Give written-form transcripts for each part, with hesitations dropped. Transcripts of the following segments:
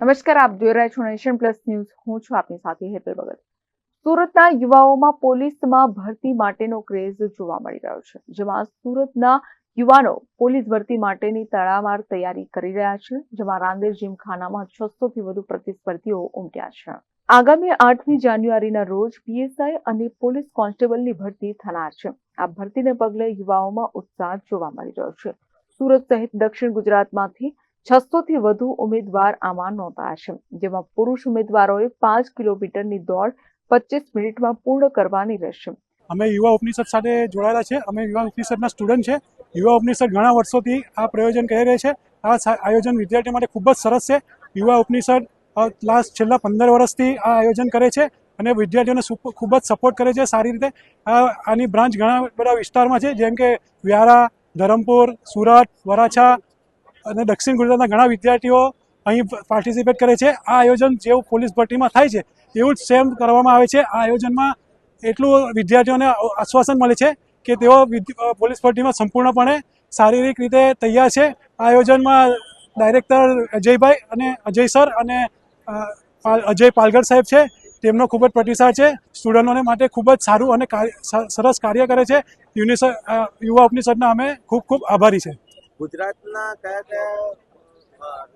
નમસ્કાર, આપ જોઈ રહ્યા છો નેશન પ્લસ ન્યૂઝ. હું છું આપની સાથે હેતલ ભગત. સુરતના યુવાઓમાં પોલીસમાં ભરતી માટેનો ક્રેઝ જોવા મળી રહ્યો છે, જેમાં સુરતના યુવાનો પોલીસ ભરતી માટેની તડામાર તૈયારી કરી રહ્યા છે, જેમાં રાંદેર જીમખાનામાં 600 થી વધુ પ્રતિસ્પર્ધીઓ ઉમટ્યા છે. આગામી 8મી જાન્યુઆરીના રોજ પીએસઆઈ અને પોલીસ કોન્સ્ટેબલની ભરતી થનાર છે. આ ભરતીને પગલે યુવાઓમાં ઉત્સાહ જોવા મળી રહ્યો છે. સુરત સહિત દક્ષિણ ગુજરાતમાંથી 600 થી વધુ ઉમેદવાર આમાં નોંધાયા છે, જેમાં પુરુષ ઉમેદવારોએ 5 કિલોમીટરની દોડ 25 મિનિટમાં પૂર્ણ કરવાની રહેશે. અમે યુવા ઉપનિષદ સાથે જોડાયેલા છે. અમે યુવા ઉપનિષદના સ્ટુડન્ટ છે. યુવા ઉપનિષદ ઘણા વર્ષોથી આ પ્રયોજન કરી રહી છે. આ આયોજન વિદ્યાર્થીઓ માટે ખૂબ જ સરસ છે. યુવા ઉપનિષદ છેલ્લા 15 વર્ષથી આ આયોજન કરે છે અને વિદ્યાર્થીઓને ખૂબ જ સપોર્ટ કરે છે સારી રીતે. આની બ્રાન્ચ ઘણા બધા વિસ્તારમાં છે, જેમ કે વ્યારા, ધરમપુર, સુરત, વરાછા અને દક્ષિણ ગુજરાતના ઘણા વિદ્યાર્થીઓ અહીં પાર્ટિસિપેટ કરે છે. આ આયોજન જેવું પોલીસ ભરતીમાં થાય છે એવું જ સેમ કરવામાં આવે છે. આ આયોજનમાં એટલું વિદ્યાર્થીઓને આશ્વાસન મળે છે કે તેઓ પોલીસ ભરતીમાં સંપૂર્ણપણે શારીરિક રીતે તૈયાર છે. આ આયોજનમાં ડાયરેક્ટર અજયભાઈ અને અજય સર અને અજય પાલગર સાહેબ છે, તેમનો ખૂબ જ પ્રતિસાદ છે. સ્ટુડન્ટોને માટે ખૂબ જ સારું અને સરસ કાર્ય કરે છે. યુવા ઉપનિષદના અમે ખૂબ ખૂબ આભારી છે. ગુજરાતના કયા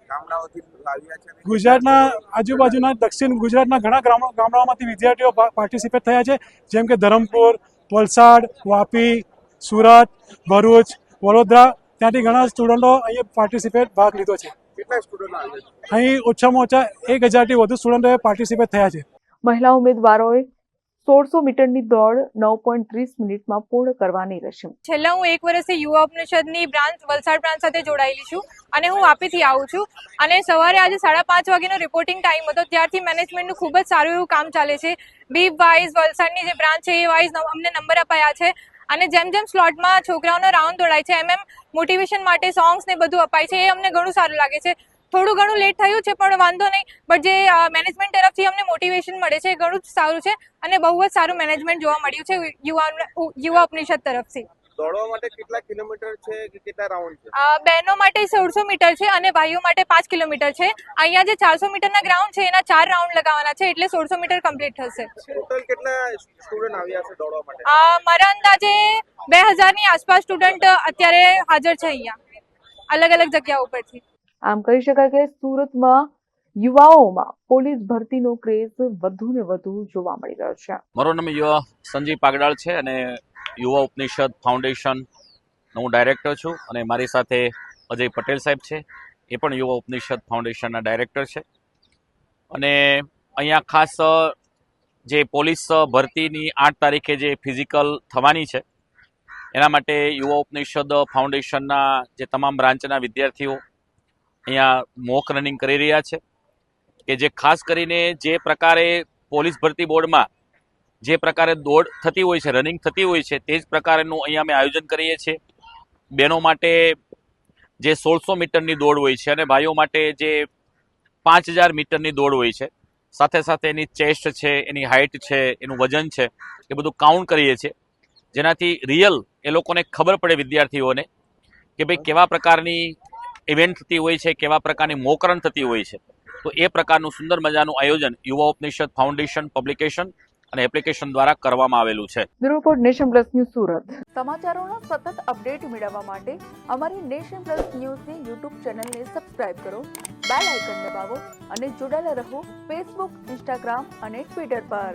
ગામડાઓથી લાવ્યા છે? ગુજરાતના આજુબાજુના દક્ષિણ ગુજરાતના ઘણા ગામડાઓમાંથી વિદ્યાર્થીઓ પાર્ટિસિપેટ થયા છે, જેમ કે ધરમપુર, વલસાડ, વાપી, સુરત, ભરૂચ, વડોદરા, ત્યાંથી ઘણા સ્ટુડન્ટો અહીંયા પાર્ટિસિપેટ ભાગ લીધો છે. કેટલા સ્ટુડન્ટો આવ્યા છે? અહીં ઓછામાં ઓછા 1000થી વધુ સ્ટુડન્ટોએ પાર્ટિસિપેટ થયા છે. મહિલા ઉમેદવારોએ 1600 મીટરની દોડ 9.30 મિનિટમાં પૂર્ણ કરવાની રહેશે. છેલ્લા હું 1 વર્ષથી યુવા ઉપનિષદની વલસાડ બ્રાન્ચ સાથે જોડાયેલી છું અને હું વાપીથી આવું છું. અને સવારે આજે 5:30 વાગ્યાનો રિપોર્ટિંગ ટાઈમ હતો. ત્યારથી મેનેજમેન્ટનું ખૂબ જ સારું એવું કામ ચાલે છે. બીપ વાઇઝ વલસાડની જે બ્રાન્ચ છે એ વાઇઝ અમને નંબર અપાયા છે અને જેમ જેમ સ્લોટમાં છોકરાઓનો રાઉન્ડ દોડાય છે એમ મોટિવેશન માટે સોંગ્સ ને બધું અપાય છે. એ અમને ઘણું સારું લાગે છે. થોડું ઘણું લેટ થયું છે પણ વાંધો નહીં, બટ જે મેનેજમેન્ટ તરફથી અમને મોટિવેશન મળે છે એ ઘણું જ સારું છે અને બહુ જ સારું મેનેજમેન્ટ જોવા મળ્યું છે યુવા ઉપનિષદ તરફથી. દોડવા માટે કેટલા કિલોમીટર છે કે કેટલા રાઉન્ડ છે? બહેનો માટે 1600 મીટર છે અને ભાઈઓ માટે 5 કિલોમીટર છે. અહીંયા જે 400 મીટરના ગ્રાઉન્ડ છે એના 4 રાઉન્ડ લગાવવાના છે, એટલે 1600 મીટર કમ્પ્લીટ થશે. ટોટલ કેટલા સ્ટુડન્ટ આવ્યા છે દોડવા માટે? મારા અંદાજે 2000ની આસપાસ સ્ટુડન્ટ અત્યારે હાજર છે અહીંયા અલગ અલગ જગ્યાઓ પરથી. આમ કહી શકાય કે સુરતમાં યુવાઓમાં પોલીસ ભરતીનો ક્રેઝ વધુ ને વધુ જોવા મળી રહ્યો છે. મારું નામ યુવા સંજીવ પાગડાળ છે અને યુવા ઉપનિષદ ફાઉન્ડેશન હું ડાયરેક્ટર છું અને મારી સાથે અજય પટેલ સાહેબ છે, એ પણ યુવા ઉપનિષદ ફાઉન્ડેશનના ડાયરેક્ટર છે. અને અહીંયા ખાસ જે પોલીસ ભરતીની 8 તારીખે જે ફિઝિકલ થવાની છે એના માટે યુવા ઉપનિષદ ફાઉન્ડેશનના જે તમામ બ્રાન્ચના વિદ્યાર્થીઓ અહીંયા મોક રનિંગ કરી રહ્યા છે કે જે ખાસ કરીને જે પ્રકારે પોલીસ ભરતી બોર્ડમાં જે પ્રકારે દોડ થતી હોય છે, રનિંગ થતી હોય છે, તે જ પ્રકારનું અહીંયા અમે આયોજન કરીએ છીએ. બહેનો માટે જે 1600 મીટરની દોડ હોય છે અને ભાઈઓ માટે જે 5000 મીટરની દોડ હોય છે, સાથે સાથે એની ચેસ્ટ છે, એની હાઇટ છે, એનું વજન છે, એ બધું કાઉન્ટ કરીએ છીએ, જેનાથી રિયલ એ લોકોને ખબર પડે વિદ્યાર્થીઓને કે ભાઈ કેવા પ્રકારની ઇવેન્ટ થતી હોય છે, કેવા પ્રકારની મોક રન થતી હોય છે. તો એ પ્રકારનું સુંદર મજાનું આયોજન યુવા ઉપનિષદ ફાઉન્ડેશન પબ્લિકેશન અને એપ્લિકેશન દ્વારા કરવામાં આવેલું છે. Bureau report nation plus news Surat. સમાચારોના સતત અપડેટ મેળવવા માટે અમારી નેશન પ્લસ ન્યૂઝની યુટ્યુબ ચેનલને સબસ્ક્રાઇબ કરો, બેલ આઇકન દબાવો અને જોડાયેલા રહો ફેસબુક, ઇન્સ્ટાગ્રામ અને ટ્વિટર પર.